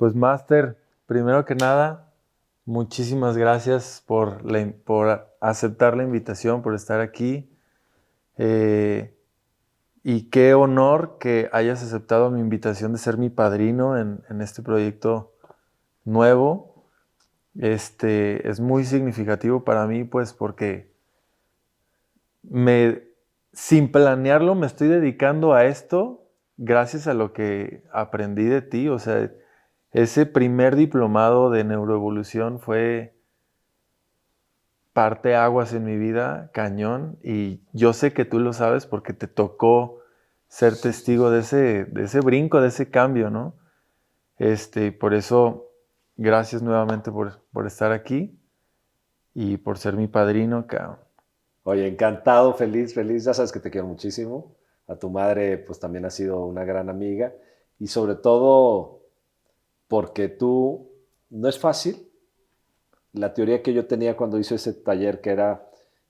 Pues, Máster, primero que nada, muchísimas gracias por aceptar la invitación, por estar aquí. Eh, y qué honor que hayas aceptado mi invitación de ser mi padrino en este proyecto nuevo. Es muy significativo para mí, pues, porque me, sin planearlo me estoy dedicando a esto gracias a lo que aprendí de ti. O sea, ese primer diplomado de neuroevolución fue parteaguas en mi vida, cañón, y yo sé que tú lo sabes porque te tocó ser testigo de ese brinco, de ese cambio, ¿no? Por eso, gracias nuevamente por estar aquí y por ser mi padrino, cabrón. Oye, encantado, feliz, feliz. Ya sabes que te quiero muchísimo. A tu madre, pues también ha sido una gran amiga. Y sobre todo porque tú, no es fácil. La teoría que yo tenía cuando hice ese taller, que era,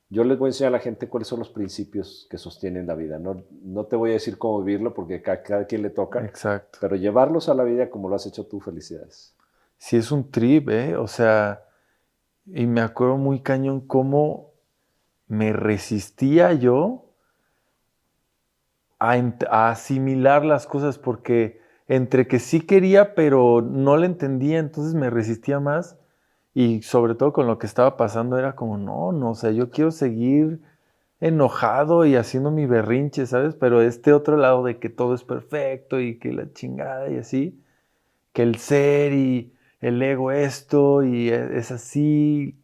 yo les voy a enseñar a la gente cuáles son los principios que sostienen la vida. No te voy a decir cómo vivirlo porque a cada quien le toca, Exacto. pero llevarlos a la vida como lo has hecho tú, felicidades. Sí, es un trip, ¿eh? O sea, y me acuerdo muy cañón cómo me resistía yo a asimilar las cosas porque entre que sí quería, pero no le entendía, entonces me resistía más y sobre todo con lo que estaba pasando era como, no, o sea, yo quiero seguir enojado y haciendo mi berrinche, ¿sabes? Pero este otro lado de que todo es perfecto y que la chingada y así, que el ser y el ego esto y es así,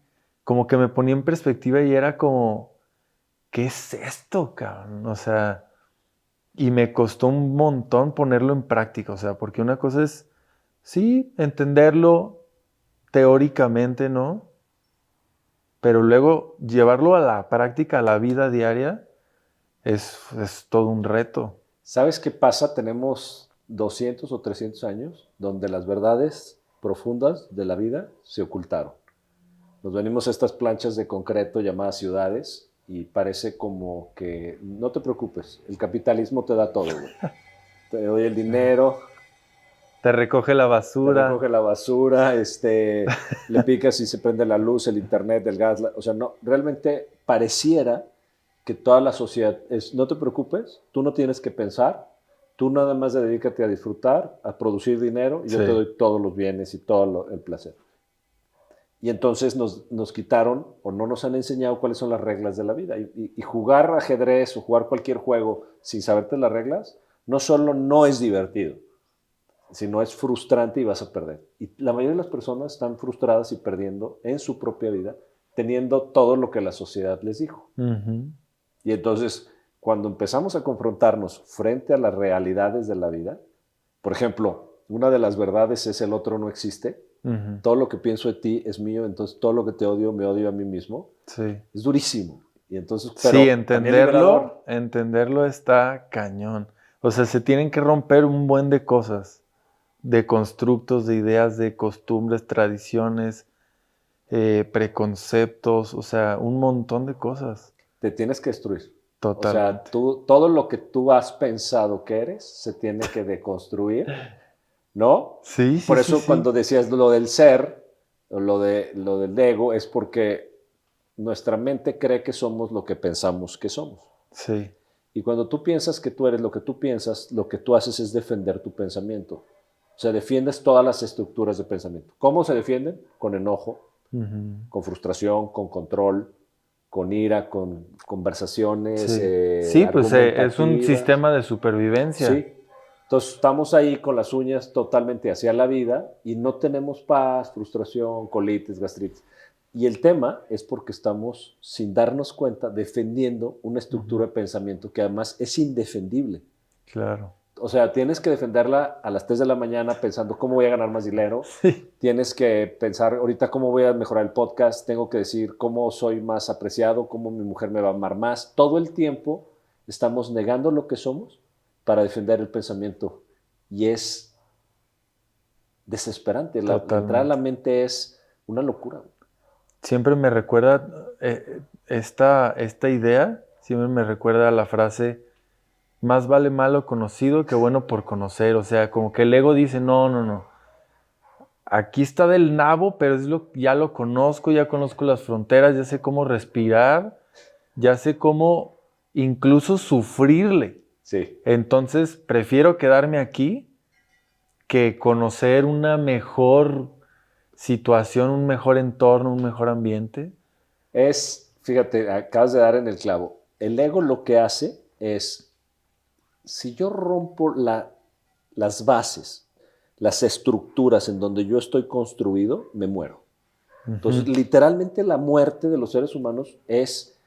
como que me ponía en perspectiva y era como, ¿qué es esto, cabrón? O sea, y me costó un montón ponerlo en práctica, o sea, porque una cosa es, sí, entenderlo teóricamente, ¿no? Pero luego llevarlo a la práctica, a la vida diaria, es todo un reto. ¿Sabes qué pasa? Tenemos 200 o 300 años donde las verdades profundas de la vida se ocultaron. Nos venimos a estas planchas de concreto llamadas ciudades y parece como que no te preocupes, el capitalismo te da todo, güey. Te doy el dinero, Te recoge la te basura. recoge la basura, le picas y se prende la luz, el internet, el gas, o sea, no, realmente pareciera que toda la sociedad es, no te preocupes, tú no tienes que pensar, tú nada más dedícate a disfrutar, a producir dinero y yo te Sí, doy todos los bienes y todo el placer. Y entonces nos quitaron o no nos han enseñado cuáles son las reglas de la vida. Y jugar ajedrez o jugar cualquier juego sin saberte las reglas, no solo no es divertido, sino es frustrante y vas a perder. Y la mayoría de las personas están frustradas y perdiendo en su propia vida, teniendo todo lo que la sociedad les dijo. ujú, Y entonces, cuando empezamos a confrontarnos frente a las realidades de la vida, por ejemplo, una de las verdades es el otro no existe, ujú. todo lo que pienso de ti es mío, entonces todo lo que te odio me odio a mí mismo, Sí. es durísimo. Y entonces, Sí, pero también liberador. entenderlo está cañón. O sea, se tienen que romper un buen de cosas, de constructos, de ideas, de costumbres, tradiciones, preconceptos, o sea, un montón de cosas. Te tienes que destruir. O sea, Totalmente. todo lo que tú has pensado que eres se tiene que deconstruir, ¿no? Sí, sí, Por sí, eso sí. cuando decías lo del ser, o lo del ego, es porque nuestra mente cree que somos lo que pensamos que somos. Sí, Y cuando tú piensas que tú eres lo que tú piensas, lo que tú haces es defender tu pensamiento. O sea, defiendes todas las estructuras de pensamiento. ¿Cómo se defienden? Con enojo, ujú, con frustración, con control, con ira, con conversaciones sí. Sí, pues es un argumentativas. sistema de supervivencia. Sí. Entonces estamos ahí con las uñas totalmente hacia la vida y no tenemos paz, frustración, colitis, gastritis. Y el tema es porque estamos, sin darnos cuenta, defendiendo una Ujú, estructura de pensamiento que además es indefendible. claro. O sea, tienes que defenderla a las 3 de la mañana pensando cómo voy a ganar más dinero. Sí, Tienes que pensar ahorita cómo voy a mejorar el podcast. Tengo que decir cómo soy más apreciado, cómo mi mujer me va a amar más. Todo el tiempo estamos negando lo que somos para defender el pensamiento. Y es desesperante. La entrada a la totalmente. mente es una locura. Siempre me recuerda esta idea, siempre me recuerda a la frase, más vale malo conocido que bueno por conocer. O sea, como que el ego dice, no, no, no. aquí está del nabo, pero ya lo conozco, ya conozco las fronteras, ya sé cómo respirar, ya sé cómo incluso sufrirle. Sí. Entonces, prefiero quedarme aquí que conocer una mejor situación, un mejor entorno, un mejor ambiente. Fíjate, acabas de dar en el clavo. El ego lo que hace es, si yo rompo las bases, las estructuras en donde yo estoy construido, me muero. Entonces, literalmente la muerte de los seres humanos es,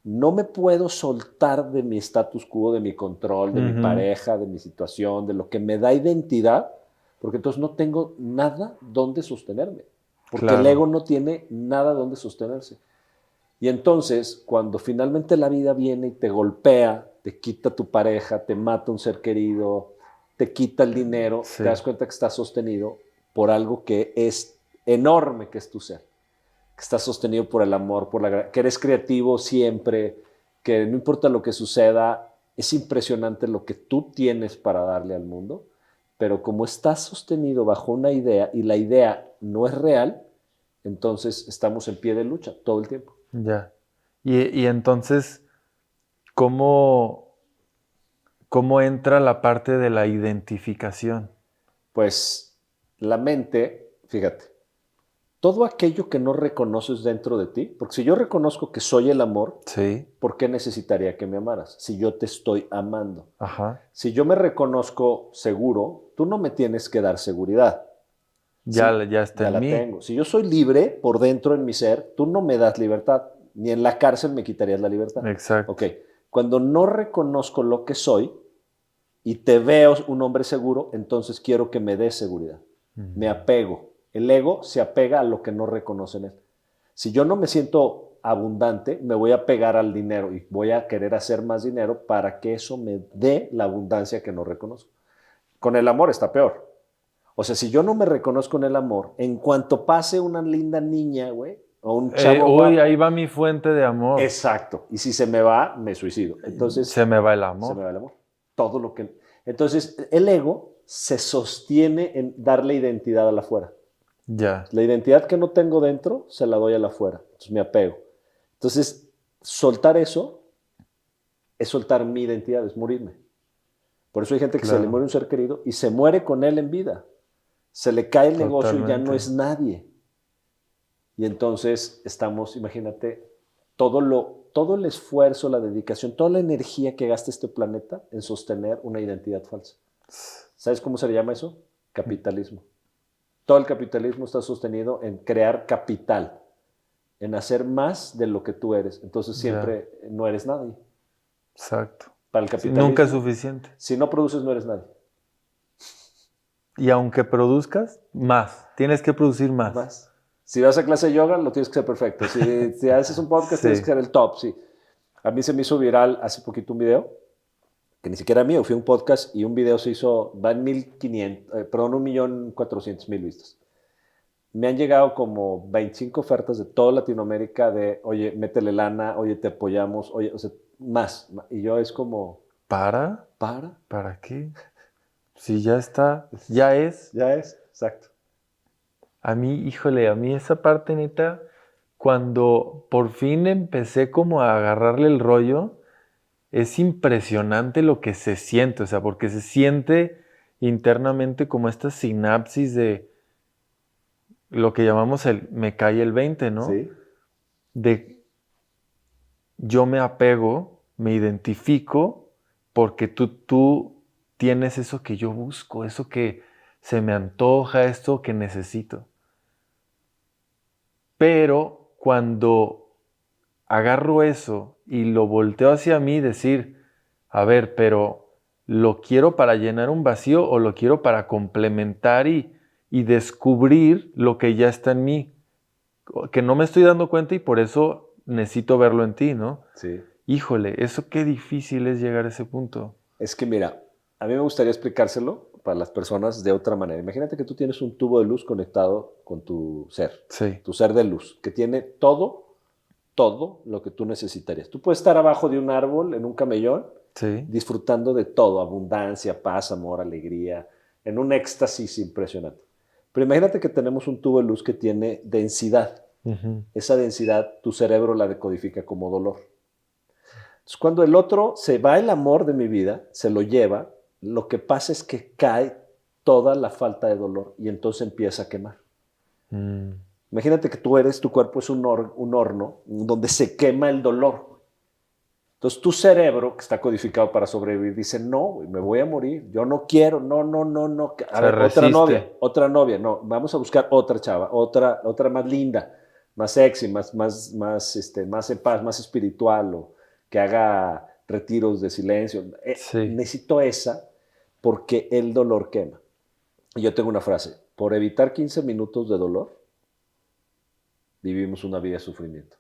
no me puedo soltar de mi status quo, de mi control, de mi pareja, de mi situación, de lo que me da identidad, porque entonces no tengo nada donde sostenerme, porque el ego Claro. no tiene nada donde sostenerse. Y entonces, cuando finalmente la vida viene y te golpea, te quita tu pareja, te mata un ser querido, te quita el dinero, te das Sí, cuenta que estás sostenido por algo que es enorme, que es tu ser, que estás sostenido por el amor, que eres creativo siempre, que no importa lo que suceda, es impresionante lo que tú tienes para darle al mundo, pero como estás sostenido bajo una idea y la idea no es real, entonces estamos en pie de lucha todo el tiempo. ya. Y entonces, ¿cómo, ¿cómo entra la parte de la identificación? Pues la mente, fíjate, todo aquello que no reconoces dentro de ti, porque si yo reconozco que soy el amor, Sí, ¿por qué necesitaría que me amaras? Si yo te estoy amando. ajá. Si yo me reconozco seguro, tú no me tienes que dar seguridad. Ya, Sí, ya está ya en la mí. tengo. Si yo soy libre por dentro en mi ser, tú no me das libertad. Ni en la cárcel me quitarías la libertad. Ok, Exacto. cuando no reconozco lo que soy y te veo un hombre seguro, entonces quiero que me des seguridad. Me apego. El ego se apega a lo que no reconoce en él. Si yo no me siento abundante, me voy a pegar al dinero y voy a querer hacer más dinero para que eso me dé la abundancia que no reconozco. Con el amor está peor. O sea, si yo no me reconozco en el amor, en cuanto pase una linda niña, güey, o un chavo Uy, ahí guapo, va mi fuente de amor. exacto. Y si se me va, me suicido. Entonces, Se me va el se me amor. va el amor. Todo lo que... Entonces, el ego se sostiene en darle identidad a la afuera. Ya, La identidad que no tengo dentro, se la doy a la afuera. Entonces, me apego. Entonces, soltar eso es soltar mi identidad, es morirme. Por eso hay gente que se le muere claro, un ser querido y se muere con él en vida. Se le cae el negocio y ya no totalmente. es nadie. Y entonces estamos, imagínate, todo el esfuerzo, la dedicación, toda la energía que gasta este planeta en sostener una identidad falsa. ¿Sabes cómo se le llama eso? Capitalismo. Todo el capitalismo está sostenido en crear capital, en hacer más de lo que tú eres. Entonces Ya, siempre no eres nadie. exacto. Para el Sí, nunca es capitalismo, suficiente. si no produces, no eres nadie. Y aunque produzcas, más. Tienes que producir más. Más. Si vas a clase de yoga, lo tienes que ser perfecto. Si haces un podcast, tienes que Sí. ser el top. Sí. A mí se me hizo viral hace poquito un video, que ni siquiera mío, fue un podcast y un video se hizo, va en 1.400.000 vistas. Me han llegado como 25 ofertas de toda Latinoamérica de, oye, métele lana, oye, te apoyamos, oye, o sea, más. Y yo es como, ¿Para? para, ¿Para qué? Si ya está, ya es. ya es, exacto. A mí, híjole, a mí esa parte neta, cuando por fin empecé como a agarrarle el rollo, es impresionante lo que se siente, o sea, porque se siente internamente como esta sinapsis de lo que llamamos el me cae el 20, ¿no? ¿Sí? De yo me apego, me identifico, porque tú tienes eso que yo busco, eso que se me antoja, esto que necesito. Pero cuando agarro eso y lo volteo hacia mí, decir, a ver, pero ¿lo quiero para llenar un vacío o lo quiero para complementar y descubrir lo que ya está en mí? Que no me estoy dando cuenta y por eso necesito verlo en ti, ¿no? Sí. Híjole, eso qué difícil es llegar a ese punto. Es que mira, a mí me gustaría explicárselo para las personas de otra manera. Imagínate que tú tienes un tubo de luz conectado con Sí, tu ser de luz, que tiene todo lo que tú necesitarías. Tú puedes estar abajo de un árbol, en un camellón, sí, disfrutando de todo, abundancia, paz, amor, alegría, en un éxtasis impresionante. Pero imagínate que tenemos un tubo de luz que tiene densidad. Ujú. Esa densidad, tu cerebro la decodifica como dolor. Entonces, cuando el otro se va el amor de mi vida, se lo lleva, lo que pasa es que cae toda la falta de dolor y entonces empieza a quemar. Mm. Imagínate que tu cuerpo es un horno donde se quema el dolor. Entonces tu cerebro, que está codificado para sobrevivir, dice, no, güey, me voy a morir, yo no quiero, no. A Se ver, resiste. otra novia, no, vamos a buscar otra chava, otra más linda, más sexy, más en paz, más espiritual, o que haga retiros de silencio. Sí. Necesito esa porque el dolor quema. Y yo tengo una frase, por evitar 15 minutos de dolor, vivimos una vida de sufrimiento.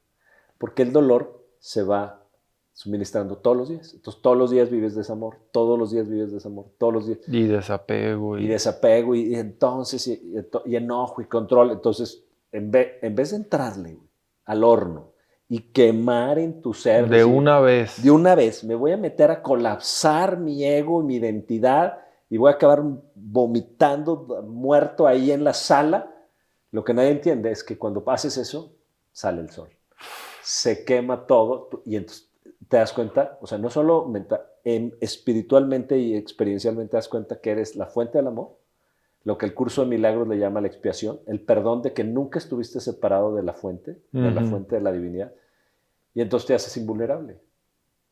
Porque el dolor se va suministrando todos los días. Entonces todos los días vives desamor, todos los días vives desamor, todos los días. Y desapego. Y desapego, y entonces, y enojo, y control. Entonces, en vez de entrarle al horno y quemar en tu ser, De decir, una vez. de una vez, me voy a meter a colapsar mi ego y mi identidad y voy a acabar vomitando, muerto ahí en la sala. Lo que nadie entiende es que cuando haces eso, sale el sol. Se quema todo y entonces te das cuenta, o sea, no solo espiritualmente y experiencialmente te das cuenta que eres la fuente del amor, lo que el curso de milagros le llama la expiación, el perdón de que nunca estuviste separado de la fuente de la divinidad, y entonces te haces invulnerable.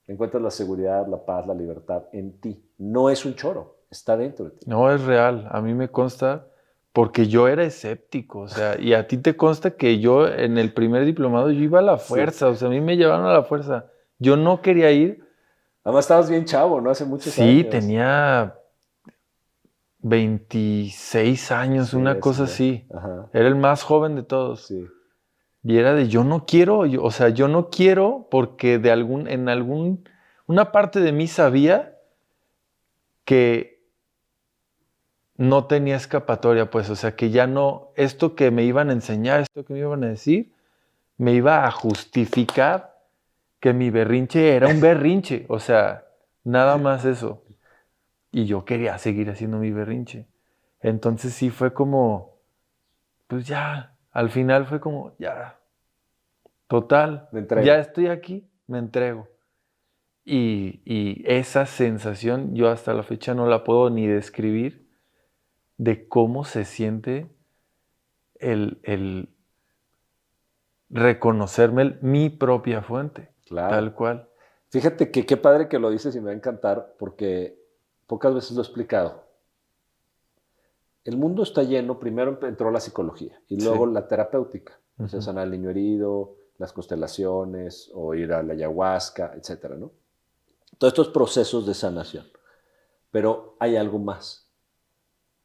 Encuentras la seguridad, la paz, la libertad en ti. No es un choro, está dentro de ti. No, es real. A mí me consta porque yo era escéptico. O sea, y a ti te consta que yo en el primer diplomado yo iba a la fuerza. Sí. O sea, a mí me llevaron a la fuerza. Yo no quería ir. Además estabas bien chavo, ¿no? Hace muchos años. Sí, tenía 26 años, sí, una cosa así. Ajá. Era el más joven de todos. Sí. Y era de yo no quiero, o sea, yo no quiero porque una parte de mí sabía que no tenía escapatoria, pues, o sea, que ya no, esto que me iban a enseñar, esto que me iban a decir, me iba a justificar que mi berrinche era un berrinche, o sea, nada más eso. Y yo quería seguir haciendo mi berrinche. Entonces sí fue como, pues ya, al final fue como, ya, total, ya estoy aquí, me entrego. Y esa sensación yo hasta la fecha no la puedo ni describir de cómo se siente el reconocerme mi propia fuente, claro, tal cual. Fíjate que qué padre que lo dices y me va a encantar porque pocas veces lo he explicado. El mundo está lleno, primero entró la psicología y luego la terapéutica, o sea, sanar al niño herido, las constelaciones o ir a la ayahuasca, etcétera, ¿no? Todos estos procesos de sanación. Pero hay algo más.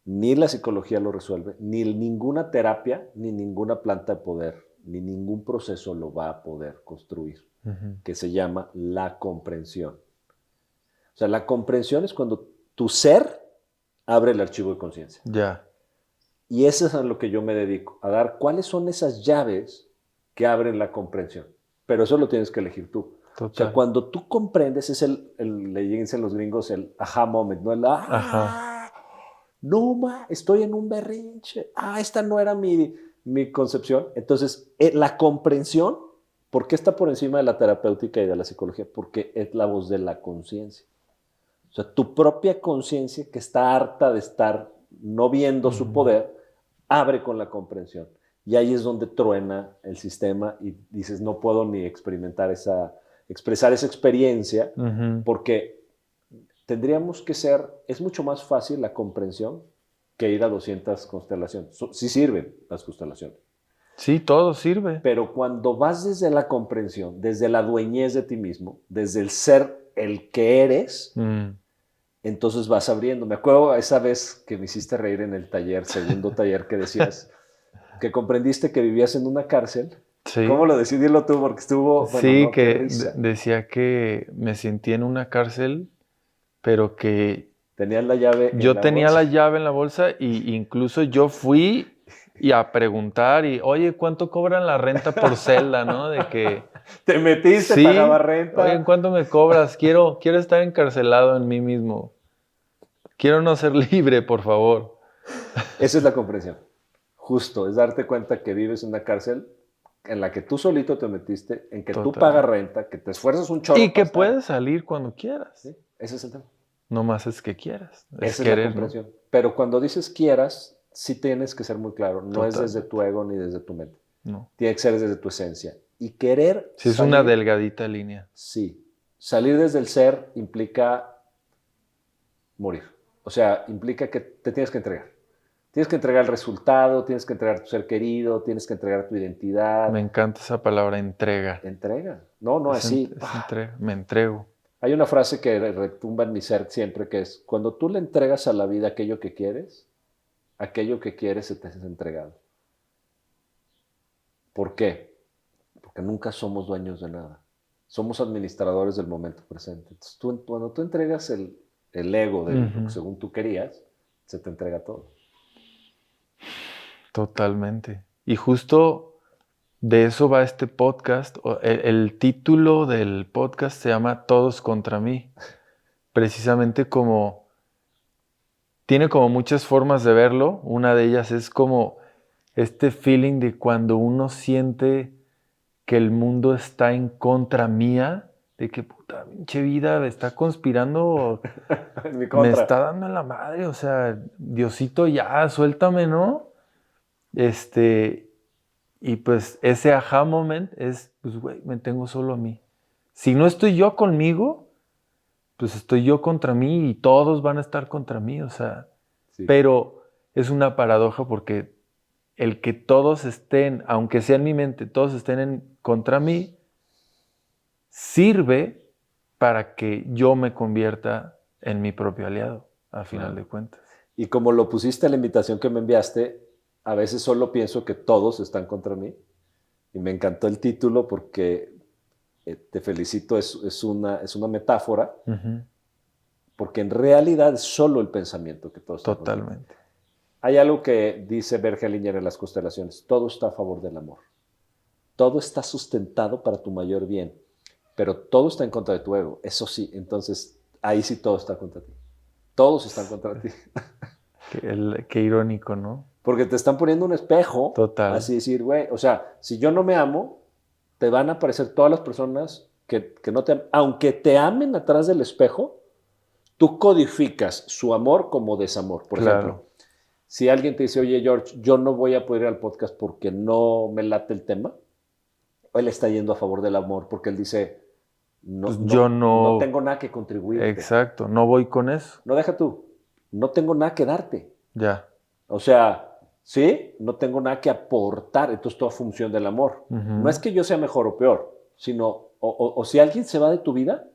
Ni la psicología lo resuelve, ni ninguna terapia, ni ninguna planta de poder, ni ningún proceso lo va a poder construir, que se llama la comprensión. O sea, la comprensión es cuando tu ser abre el archivo de conciencia. Ya. Y eso es a lo que yo me dedico, a dar cuáles son esas llaves que abren la comprensión. Pero eso lo tienes que elegir tú. Total. O sea, cuando tú comprendes, es le dicen los gringos el aha moment, ¿no? No, estoy en un berrinche. Esta no era mi concepción. Entonces, la comprensión, ¿por qué está por encima de la terapéutica y de la psicología? Porque es la voz de la conciencia. O sea, tu propia conciencia que está harta de estar no viendo su poder, abre con la comprensión. Y ahí es donde truena el sistema y dices, no puedo ni expresar esa experiencia, porque tendríamos que es mucho más fácil la comprensión que ir a 200 constelaciones. Sí sirven las constelaciones. Sí, todo sirve. Pero cuando vas desde la comprensión, desde la dueñez de ti mismo, desde el ser el que eres, entonces vas abriendo. Me acuerdo esa vez que me hiciste reír en el taller, segundo taller, que decías que comprendiste que vivías en una cárcel. Sí. ¿Cómo lo decidí? Dilo tú, porque estuvo... Bueno, sí, no, que decía que me sentí en una cárcel, pero que... Tenías la llave yo tenía la llave en la bolsa y incluso yo fui y a preguntar y, oye, ¿cuánto cobran la renta por celda, no? De que... Te metiste, sí, pagaba renta. Oye, ¿cuánto me cobras? Quiero estar encarcelado en mí mismo. Quiero no ser libre, por favor. Esa es la comprensión. Justo, es darte cuenta que vives en una cárcel en la que tú solito te metiste, en que tú Total. pagas renta, que te esfuerzas un chorro Y que para estar. puedes salir cuando quieras. ¿Sí? Ese es el tema. No más es que quieras. Es Esa es la querer, ¿no? comprensión. Pero cuando dices quieras, sí tienes que ser muy claro. No es desde Totalmente. tu ego ni desde tu mente. No. Tiene que ser desde tu esencia. Y querer Sí, es una delgadita línea. Sí. Salir desde el ser implica morir. O sea, implica que te tienes que entregar. Tienes que entregar el resultado, tienes que entregar tu ser querido, tienes que entregar tu identidad. Me encanta esa palabra, entrega. Entrega. No, así. Es entrega. Me entrego. Hay una frase que retumba en mi ser siempre que es, cuando tú le entregas a la vida aquello que quieres se te es entregado. ¿Por qué? Porque nunca somos dueños de nada. Somos administradores del momento presente. Entonces, cuando tú entregas el ego de lo que según tú querías, se te entrega todo. Totalmente. Y justo de eso va este podcast. El título del podcast se llama Todos contra mí. Precisamente como tiene como muchas formas de verlo. Una de ellas es como este feeling de cuando uno siente que el mundo está en contra mía, de que puta pinche vida me está conspirando, En mi me contra. está dando en la madre, o sea, Diosito ya, suéltame, ¿no? Y pues ese aha moment es, pues güey, me tengo solo a mí. Si no estoy yo conmigo, pues estoy yo contra mí y todos van a estar contra mí, o sea, Sí. pero es una paradoja porque el que todos estén, aunque sea en mi mente, todos estén contra mí, sirve para que yo me convierta en mi propio aliado, a final de cuentas. Y como lo pusiste en la invitación que me enviaste, a veces solo pienso que todos están contra mí. Y me encantó el título porque, te felicito, es una metáfora, porque en realidad es solo el pensamiento que todos están contra mí. Totalmente. Hay algo que dice Bergelinger en las constelaciones, todo está a favor del amor. Todo está sustentado para tu mayor bien, pero todo está en contra de tu ego. Eso sí, entonces ahí sí todo está contra ti. Todos están contra ti. Qué irónico, ¿no? Porque te están poniendo un espejo. Total. Así decir, güey, o sea, si yo no me amo, te van a aparecer todas las personas que no te aman. Aunque te amen atrás del espejo, tú codificas su amor como desamor. Por ejemplo, si alguien te dice, oye, George, yo no voy a poder ir al podcast porque no me late el tema, él está yendo a favor del amor porque él dice, pues yo no tengo nada que contribuirte. Exacto, no voy con eso. No, deja tú, no tengo nada que darte. Ya. O sea, sí, no tengo nada que aportar, entonces todo función del amor. No es que yo sea mejor o peor, sino, o si alguien se va de tu vida,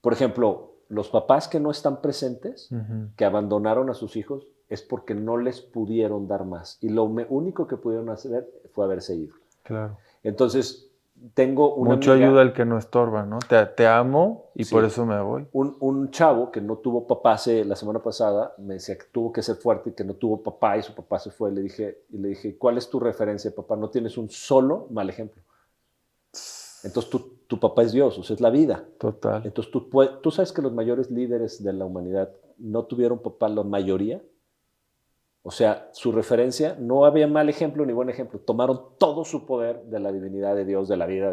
por ejemplo, los papás que no están presentes, que abandonaron a sus hijos, es porque no les pudieron dar más. Y lo único que pudieron hacer fue haberse ido. Claro. Entonces, tengo una Mucho amiga, ayuda el que no estorba, ¿no? Te amo y sí, por eso me voy. Un chavo que no tuvo papá la semana pasada me decía que tuvo que ser fuerte y que no tuvo papá y su papá se fue. Le dije, ¿cuál es tu referencia, papá? No tienes un solo mal ejemplo. Entonces tu papá es Dios, o sea, es la vida. Total. Entonces tú sabes que los mayores líderes de la humanidad no tuvieron papá, la mayoría. O sea, su referencia, no había mal ejemplo ni buen ejemplo. Tomaron todo su poder de la divinidad de Dios, de la vida.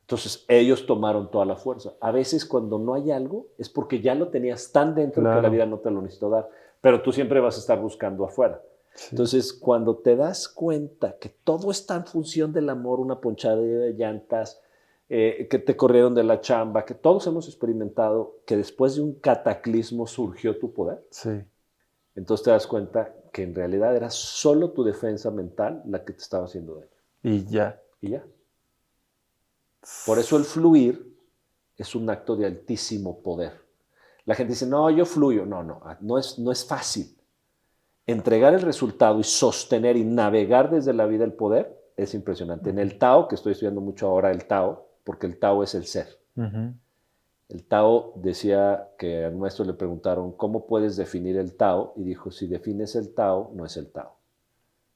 Entonces ellos tomaron toda la fuerza. A veces cuando no hay algo es porque ya lo tenías tan dentro que la vida no te lo necesitó dar. Pero tú siempre vas a estar buscando afuera. Sí. Entonces, cuando te das cuenta que todo está en función del amor, una ponchadera de llantas, que te corrieron de la chamba, que todos hemos experimentado que después de un cataclismo surgió tu poder. Sí. Entonces te das cuenta que en realidad era solo tu defensa mental la que te estaba haciendo daño. Y ya. Y ya. Por eso el fluir es un acto de altísimo poder. La gente dice, no, yo fluyo. No es fácil. Entregar el resultado y sostener y navegar desde la vida el poder es impresionante. En el Tao, que estoy estudiando mucho ahora el Tao, porque el Tao es el ser. El Tao decía que al maestro le preguntaron, ¿cómo puedes definir el Tao? Y dijo, si defines el Tao, no es el Tao.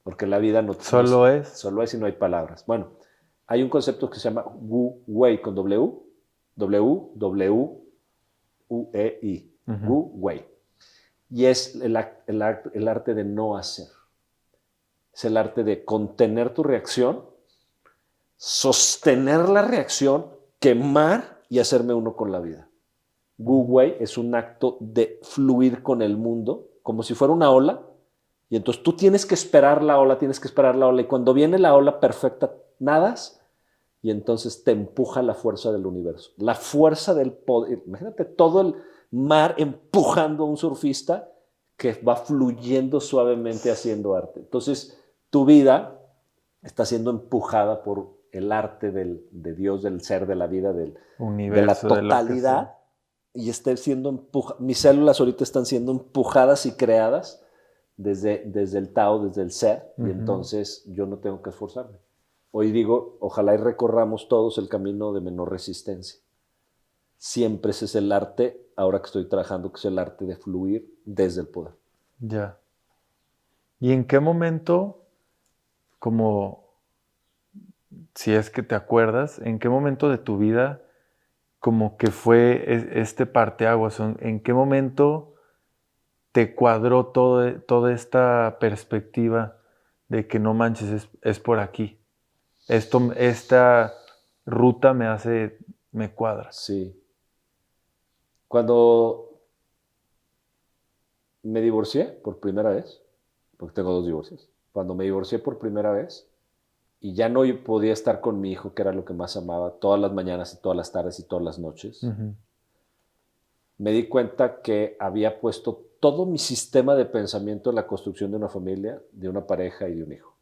Porque la vida solo es. Solo es y no hay palabras. Bueno, hay un concepto que se llama Wu Wei con W, W-U-E-I, Wu Wei. Y es el arte de no hacer. es el arte de contener tu reacción, sostener la reacción, quemar y hacerme uno con la vida. Wu Wei es un acto de fluir con el mundo como si fuera una ola, y entonces tú tienes que esperar la ola, y cuando viene la ola perfecta, nadas, y entonces te empuja la fuerza del universo, la fuerza del poder. Imagínate todo el mar empujando a un surfista que va fluyendo suavemente haciendo arte. Entonces, tu vida está siendo empujada por el arte de Dios, del ser, de la vida, de la Universo, de lo que sea. totalidad, y está siendo empujada. Mis células ahorita están siendo empujadas y creadas desde el Tao, desde el ser, y entonces yo no tengo que esforzarme. Hoy digo, ojalá y recorramos todos el camino de menor resistencia. Siempre ese es el arte, ahora que estoy trabajando, que es el arte de fluir desde el poder. Ya. ¿Y en qué momento, como si es que te acuerdas, en qué momento de tu vida como que fue este parteaguas? ¿En qué momento te cuadró toda esta perspectiva de que no manches, es por aquí? Esta ruta me cuadra. Sí. Cuando me divorcié por primera vez, porque tengo 2 divorcios, cuando me divorcié por primera vez y ya no podía estar con mi hijo, que era lo que más amaba, todas las mañanas y todas las tardes y todas las noches, me di cuenta que había puesto todo mi sistema de pensamiento en la construcción de una familia, de una pareja y de un hijo.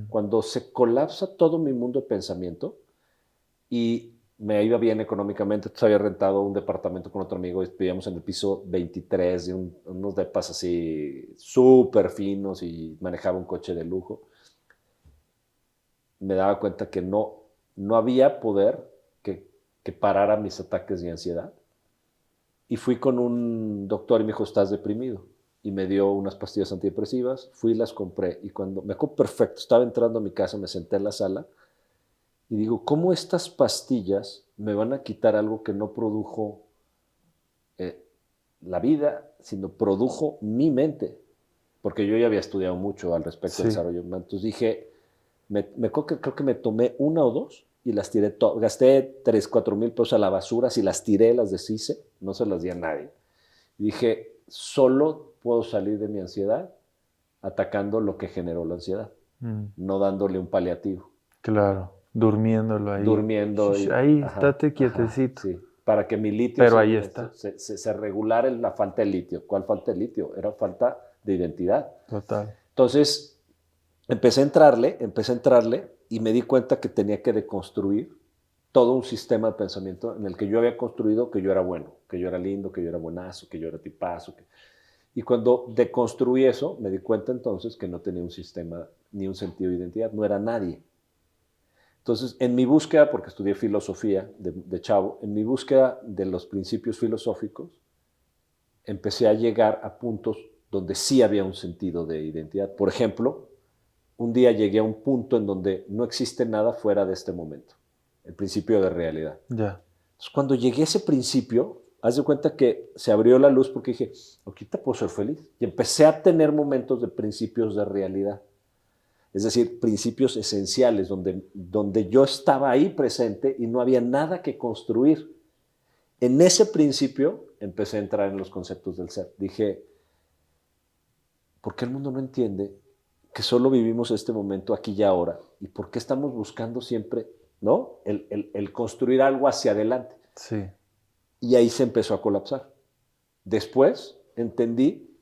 Cuando se colapsa todo mi mundo de pensamiento y me iba bien económicamente, entonces había rentado un departamento con otro amigo y vivíamos en el piso 23 de unos depas así súper finos y manejaba un coche de lujo. Me daba cuenta que no había poder que parara mis ataques de ansiedad. Y fui con un doctor y me dijo, estás deprimido. Y me dio unas pastillas antidepresivas, fui y las compré. Y cuando me acuerdo perfecto, estaba entrando a mi casa, me senté en la sala y digo, ¿cómo estas pastillas me van a quitar algo que no produjo la vida, sino produjo mi mente? Porque yo ya había estudiado mucho al respecto del desarrollo humano. Entonces dije, creo que me tomé 1 o 2 y las tiré todas. Gasté 3, 4 mil pesos a la basura, si las tiré, las deshice, no se las di a nadie. Y dije, solo puedo salir de mi ansiedad atacando lo que generó la ansiedad, no dándole un paliativo. Claro, durmiéndolo ahí. Durmiendo. Ahí, estate quietecito. Sí, para que mi litio Pero ahí está. se regulara la falta de litio. ¿Cuál falta de litio? Era falta de identidad. Total. Entonces, empecé a entrarle y me di cuenta que tenía que deconstruir todo un sistema de pensamiento en el que yo había construido que yo era bueno, que yo era lindo, que yo era buenazo, que yo era tipazo. Y cuando deconstruí eso, me di cuenta entonces que no tenía un sistema ni un sentido de identidad, no era nadie. Entonces, en mi búsqueda, porque estudié filosofía de chavo, en mi búsqueda de los principios filosóficos, empecé a llegar a puntos donde sí había un sentido de identidad. Por ejemplo, un día llegué a un punto en donde no existe nada fuera de este momento, el principio de realidad. Ya. Entonces, cuando llegué a ese principio, haz de cuenta que se abrió la luz porque dije, ahorita puedo ser feliz. Y empecé a tener momentos de principios de realidad. Es decir, principios esenciales, donde yo estaba ahí presente y no había nada que construir. En ese principio empecé a entrar en los conceptos del ser. Dije, ¿por qué el mundo no entiende que solo vivimos este momento aquí y ahora? ¿Y por qué estamos buscando siempre, ¿no? el construir algo hacia adelante? Sí. Y ahí se empezó a colapsar. Después entendí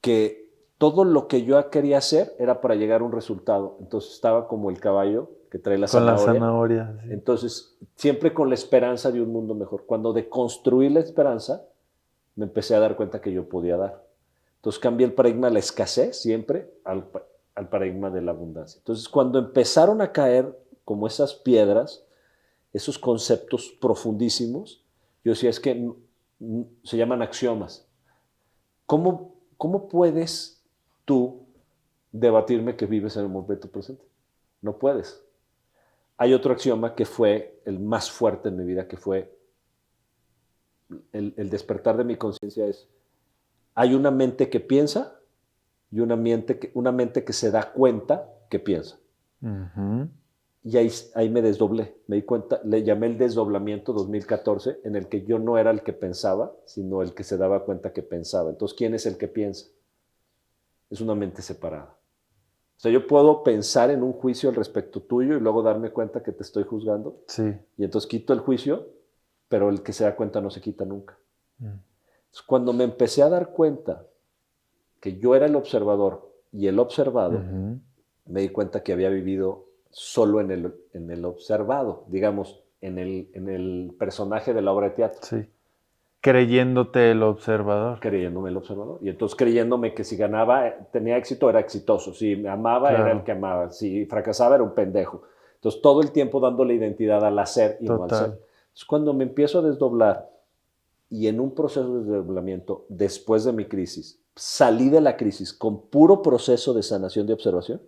que todo lo que yo quería hacer era para llegar a un resultado. Entonces estaba como el caballo que trae la Con zanahoria. la zanahoria, sí. Entonces, siempre con la esperanza de un mundo mejor. Cuando deconstruí la esperanza, me empecé a dar cuenta que yo podía dar. Entonces cambié el paradigma de la escasez siempre al paradigma de la abundancia. Entonces, cuando empezaron a caer como esas piedras, esos conceptos profundísimos, yo decía, es que se llaman axiomas. ¿Cómo puedes tú debatirme que vives en el momento presente? No puedes. Hay otro axioma que fue el más fuerte en mi vida, que fue el despertar de mi conciencia es, hay una mente que piensa y una mente que se da cuenta que piensa. Ujú. Y ahí me desdoblé, me di cuenta, le llamé el desdoblamiento 2014, en el que yo no era el que pensaba, sino el que se daba cuenta que pensaba. Entonces, ¿quién es el que piensa? Es una mente separada. O sea, yo puedo pensar en un juicio al respecto tuyo y luego darme cuenta que te estoy juzgando, Sí. y entonces quito el juicio, pero el que se da cuenta no se quita nunca. Mm. Entonces, cuando me empecé a dar cuenta que yo era el observador y el observado, Ujú. me di cuenta que había vivido solo en el observado, digamos, en el personaje de la obra de teatro, Sí. Creyéndote el observador. creyéndome el observador. Y entonces creyéndome que si ganaba, tenía éxito, era exitoso. Si me amaba, era el Claro. que amaba. Si fracasaba, era un pendejo. Entonces todo el tiempo dándole identidad al hacer y no al ser. Total. Entonces cuando me empiezo a desdoblar y en un proceso de desdoblamiento, después de mi crisis, salí de la crisis con puro proceso de sanación de observación,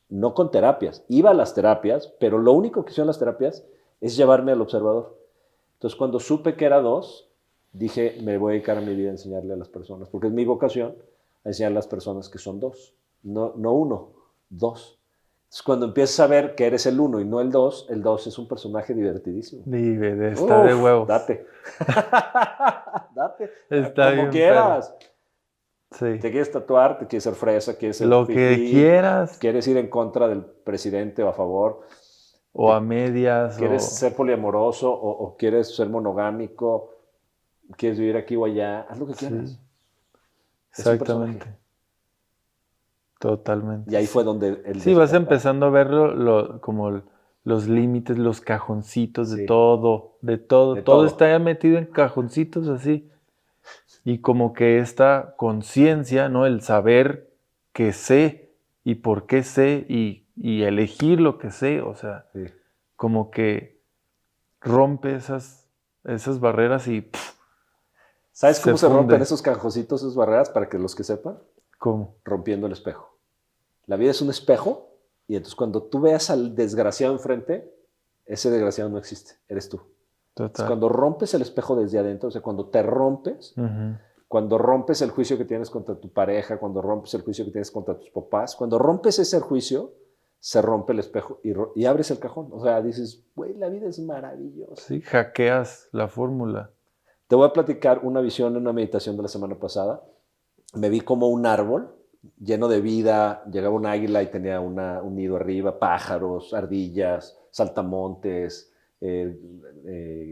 no con terapias. Iba a las terapias, pero lo único que hicieron las terapias es llevarme al observador. Entonces, cuando supe que era dos, dije, me voy a dedicar a mi vida a enseñarle a las personas, porque es mi vocación a enseñar a las personas que son dos, no uno, dos. Entonces, cuando empiezas a ver que eres el uno y no el dos es un personaje divertidísimo. Está de Uf, huevos. date. Date, Está como bien, perro. quieras. Sí. Te quieres tatuar, te quieres ser fresa, quieres ser Lo que fifí, quieras, quieres ir en contra del presidente o a favor, o a medias, quieres o... ser poliamoroso o quieres ser monogámico, quieres vivir aquí o allá, haz lo que Sí, quieras. Es un personaje. exactamente. Y Totalmente, ahí fue sí. donde el Sí, vas despertar. empezando a ver como los límites, los cajoncitos de Sí, todo, de todo. de Todo todo. está ya metido en cajoncitos así. Y como que esta conciencia, ¿no? El saber que sé y por qué sé y elegir lo que sé, o sea, Sí. como que rompe esas barreras y ¡puf! ¿Sabes Se cómo se rompen funde. esos cajoncitos, esas barreras? Para que los que sepan, ¿Cómo? rompiendo el espejo. La vida es un espejo y entonces cuando tú veas al desgraciado enfrente, ese desgraciado no existe, eres tú. Entonces, Total. cuando rompes el espejo desde adentro, o sea, cuando te rompes, Ujú. cuando rompes el juicio que tienes contra tu pareja, cuando rompes el juicio que tienes contra tus papás, cuando rompes ese juicio, se rompe el espejo y abres el cajón. O sea, dices, güey, la vida es maravillosa. Sí, hackeas la fórmula. Te voy a platicar una visión en una meditación de la semana pasada. Me vi como un árbol lleno de vida, llegaba un águila y tenía un nido arriba, pájaros, ardillas, saltamontes,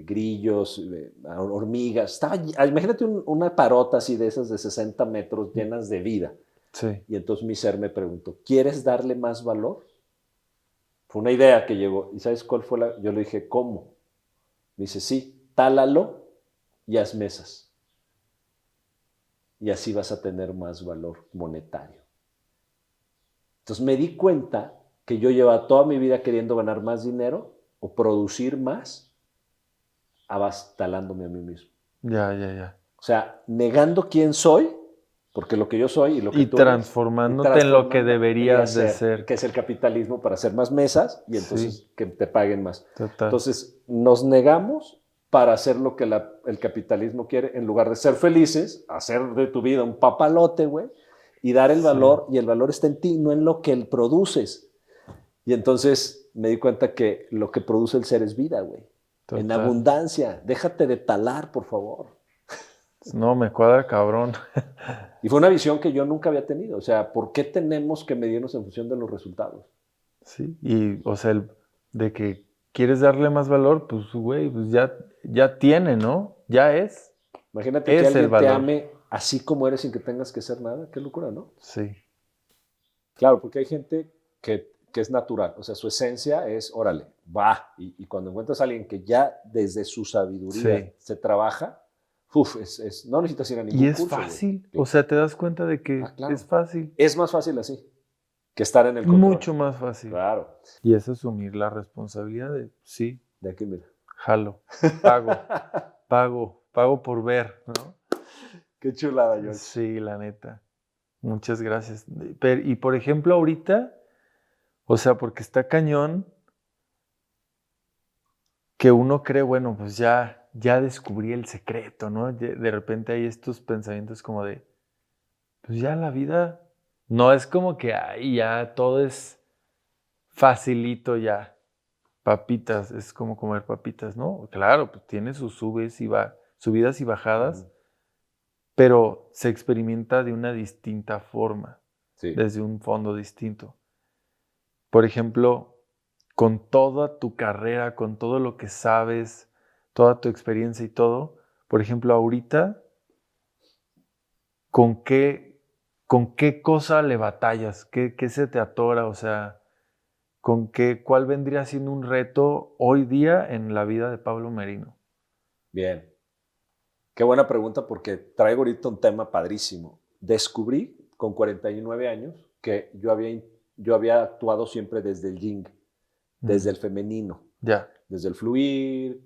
grillos, hormigas. Imagínate una parota así de esas de 60 metros llenas de vida. Sí. Y entonces mi ser me preguntó, ¿quieres darle más valor? Fue una idea que llegó. ¿Y sabes cuál fue la? Yo le dije, ¿cómo? Me dice, sí, tálalo y haz mesas. Y así vas a tener más valor monetario. Entonces me di cuenta que yo llevaba toda mi vida queriendo ganar más dinero o producir más, abastalándome a mí mismo. Ya, ya, ya. O sea, negando quién soy, porque lo que yo soy y lo que Y tú eres, y transformándote en lo que transformaría a deberías de ser, ser. que es el capitalismo para hacer más mesas y Sí, entonces que te paguen más. total. Entonces nos negamos para hacer lo que el capitalismo quiere, en lugar de ser felices, hacer de tu vida un papalote, güey, y dar el Sí, valor, y el valor está en ti, no en lo que produces. Y entonces me di cuenta que lo que produce el ser es vida, güey. En total. abundancia. Déjate de talar, por favor. No, me cuadra cabrón. Y fue una visión que yo nunca había tenido. O sea, ¿por qué tenemos que medirnos en función de los resultados? Sí, y o sea, de que quieres darle más valor, pues güey, pues ya tiene, ¿no? Ya Imagínate que es el alguien te valor. ame así como eres sin que tengas que hacer nada. Qué locura, ¿no? Sí, Claro, porque hay gente que es natural. O sea, su esencia es, órale, va. Y cuando encuentras a alguien que ya desde su sabiduría sí. se trabaja, uf, no necesitas ir a Y ningún es curso, güey. fácil, o sea, te das cuenta de que es Claro. fácil, Es más fácil así que estar en el control. mucho más fácil. Claro. Y es asumir la responsabilidad de, sí, De aquí, mira. jalo, pago, pago por ver, ¿no? Qué chulada, George. Sí, la neta. Muchas gracias. Y por ejemplo, ahorita, o sea, porque está cañón que uno cree, bueno, pues ya descubrí el secreto, ¿no? De repente hay estos pensamientos como de, pues ya la vida no es como que ay, ya todo es facilito ya. Papitas, es como comer papitas, ¿no? Claro, pues tiene sus subidas y bajadas, pero se experimenta de una distinta forma, Sí. desde un fondo distinto. Por ejemplo, con toda tu carrera, con todo lo que sabes, toda tu experiencia y todo, por ejemplo, ahorita, ¿con qué cosa le batallas? ¿Qué se te atora? O sea, ¿cuál vendría siendo un reto hoy día en la vida de Pablo Merino? Bien. Qué buena pregunta porque traigo ahorita un tema padrísimo. Descubrí con 49 años que yo había actuado siempre desde el yin, desde el femenino, Ya, desde el fluir,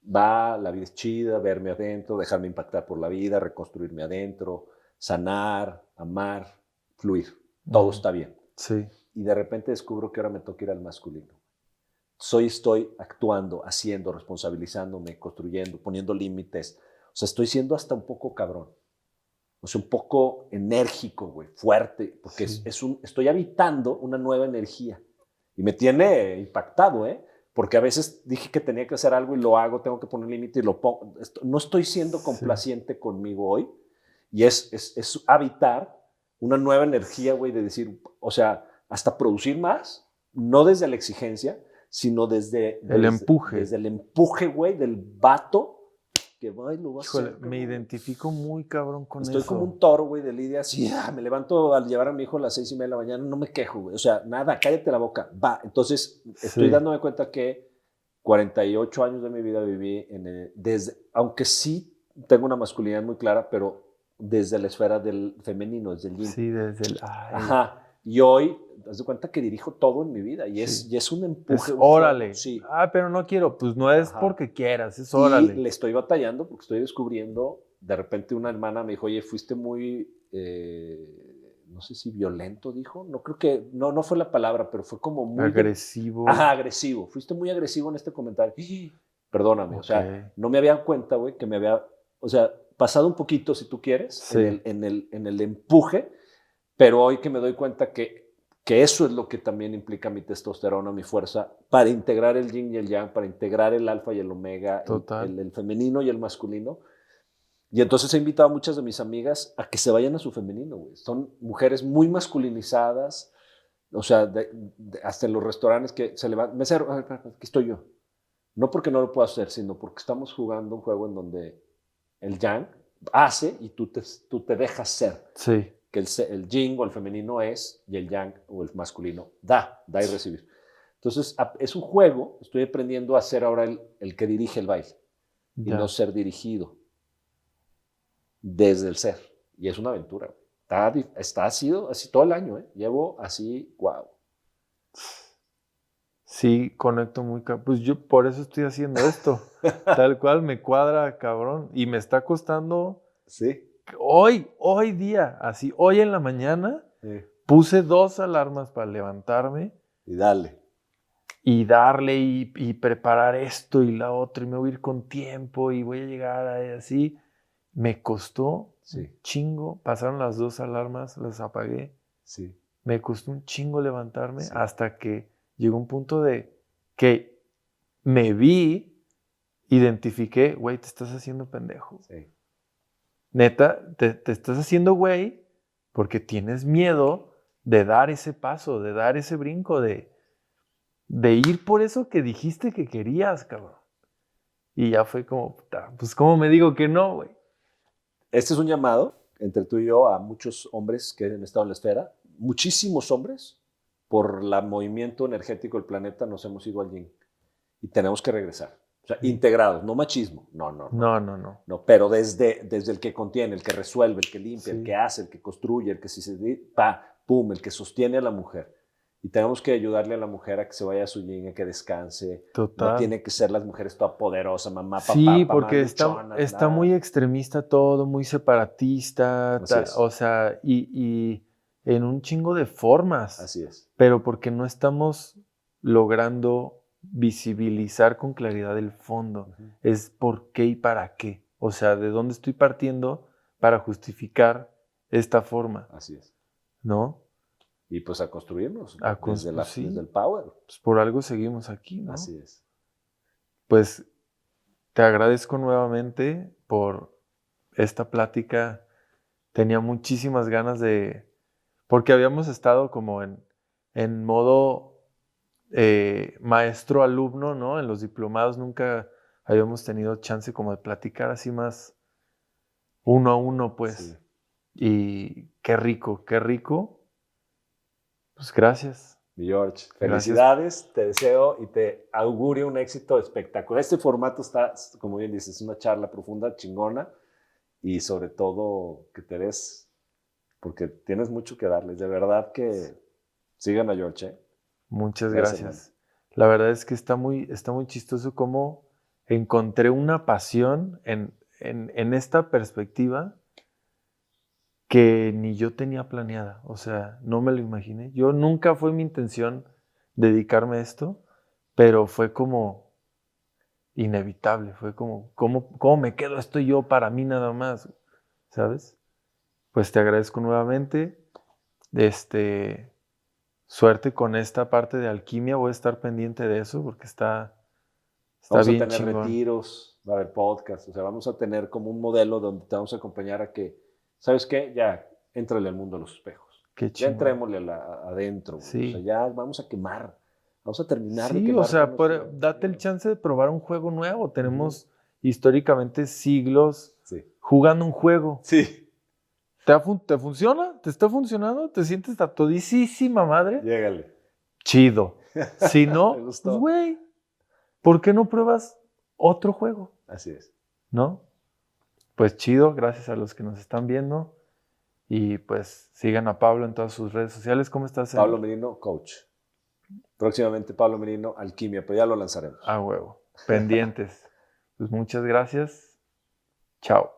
la vida es chida, verme adentro, dejarme impactar por la vida, reconstruirme adentro, sanar, amar, fluir. Todo está bien. sí, Y de repente descubro que ahora me toca ir al masculino. Estoy actuando, haciendo, responsabilizándome, construyendo, poniendo límites. O sea, estoy siendo hasta un poco cabrón. O sea, un poco enérgico, güey, fuerte, porque sí, estoy habitando una nueva energía. Y me tiene impactado, ¿eh? Porque a veces dije que tenía que hacer algo y lo hago, tengo que poner límite y lo pongo. No estoy siendo sí, complaciente conmigo hoy. Y es habitar una nueva energía, güey, de decir, o sea, hasta producir más, no desde la exigencia, sino el empuje. desde el empuje, güey, del vato que va y lo va a Híjole, hacer, me cabrón. identifico muy cabrón con Estoy como eso. un toro, güey, de lidia, así, me levanto al llevar a mi hijo a las 6:30 de la mañana, no me quejo, güey, o sea, nada, cállate la boca, va. Entonces, estoy Sí, dándome cuenta que 48 años de mi vida viví aunque sí tengo una masculinidad muy clara, pero desde la esfera del femenino, desde el yin. sí, desde el, ay, Ajá. Y hoy, te das cuenta que dirijo todo en mi vida sí. y es un empuje, Es un fuego, órale. sí. Ah, pero no quiero. Pues no es Ajá. porque quieras, es Y órale. le estoy batallando porque estoy descubriendo, de repente una hermana me dijo, oye, fuiste muy, no sé si violento, dijo, no creo que, no fue la palabra, pero fue como muy, Agresivo. ajá, agresivo, fuiste muy agresivo en este comentario. Perdóname, o Ok. sea, no me había dado cuenta, güey, que me había, o sea, pasado un poquito, si tú quieres, Sí, en el empuje, pero hoy que me doy cuenta que eso es lo que también implica mi testosterona, mi fuerza, para integrar el yin y el yang, para integrar el alfa y el omega, total. el femenino y el masculino. Y entonces he invitado a muchas de mis amigas a que se vayan a su femenino, güey. Son mujeres muy masculinizadas, o sea, hasta en los restaurantes que se levantan, mesero, aquí estoy yo. No porque no lo pueda hacer, sino porque estamos jugando un juego en donde el yang hace y tú te dejas ser, Sí, que el yin o el femenino es y el yang o el masculino da y recibir. Entonces, es un juego, estoy aprendiendo a ser ahora el que dirige el baile y no ya. ser dirigido desde el ser. Y es una aventura. Ha sido así todo el año, ¿eh? Llevo así, wow. Sí, conecto muy Pues yo por eso estoy haciendo esto. Tal cual me cuadra, cabrón. Y me está costando Sí. hoy día, así, hoy en la mañana, puse 2 alarmas para levantarme Y dale. y darle y preparar esto y la otra y me voy a ir con tiempo y voy a llegar así. Me costó un Sí, chingo, pasaron las 2 alarmas, las apagué, sí, me costó un chingo levantarme sí, hasta que llegó un punto de que me vi, identifiqué, güey, te estás haciendo pendejo. sí. Neta, te estás haciendo güey porque tienes miedo de dar ese paso, de dar ese brinco, de ir por eso que dijiste que querías, cabrón. Y ya fue como, puta, pues, ¿cómo me digo que no, güey? Este es un llamado entre tú y yo a muchos hombres que han estado en la esfera. Muchísimos hombres, por el movimiento energético del planeta, nos hemos ido al yin. Y tenemos que regresar. O sea, Sí. integrados, no machismo. No, no, no. No, no, no. No, pero desde el que contiene, el que resuelve, el que limpia, el Sí, que hace, el que construye, el que si se pum, el que sostiene a la mujer. Y tenemos que ayudarle a la mujer a que se vaya a su yin, a que descanse. No total. tiene que ser las mujeres toda poderosa, mamá, Sí, papá, mamá, porque luchona, está muy extremista todo, muy separatista, Así es, o sea, y en un chingo de formas, así es. pero porque no estamos logrando visibilizar con claridad el fondo. Ujú. Es por qué y para qué. O sea, de dónde estoy partiendo para justificar esta forma, Así es. ¿no? Y pues a construirnos Sí. desde el power. Pues por algo seguimos aquí, ¿no? Así es. Pues te agradezco nuevamente por esta plática. Tenía muchísimas ganas porque habíamos estado como en modo maestro-alumno, ¿no? En los diplomados nunca habíamos tenido chance como de platicar así más uno a uno, pues. Sí. Y qué rico, qué rico. Pues gracias. Mi George, Gracias. felicidades, te deseo y te augurio un éxito espectacular. Este formato está, como bien dices, una charla profunda, chingona, y sobre todo que te des, porque tienes mucho que darles. De verdad que sigan a George, ¿eh? Muchas Gracias, gracias. La verdad es que está muy chistoso cómo encontré una pasión en esta perspectiva que ni yo tenía planeada. O sea, no me lo imaginé. Yo nunca fue mi intención dedicarme a esto, pero fue como inevitable. Fue como, ¿cómo me quedo esto yo para mí nada más? ¿Sabes? Pues te agradezco nuevamente. Suerte con esta parte de alquimia. Voy a estar pendiente de eso porque está Vamos a bien tener chingón. retiros, va a haber podcast, o sea, vamos a tener como un modelo donde te vamos a acompañar a que, ¿sabes qué? Ya, éntrale al mundo de los espejos. Qué Ya chingón. entrémosle adentro, güey. Sí. O sea, ya vamos a quemar. Vamos a terminar de Sí, quemar. o sea, todo nuestro- date el chance de probar un juego nuevo. Tenemos históricamente siglos Sí. jugando un juego. Sí. ¿Te funciona? ¿Te está funcionando? ¿Te sientes a todísima madre? Llégale. Chido. Si Me no, gustó. pues güey, ¿por qué no pruebas otro juego? Así es. ¿No? Pues chido, gracias a los que nos están viendo. Y pues sigan a Pablo en todas sus redes sociales. ¿Cómo estás? Pablo Merino, coach. Próximamente Pablo Merino, alquimia, pero ya lo lanzaremos. A huevo. Pendientes. Pues muchas gracias. Chao.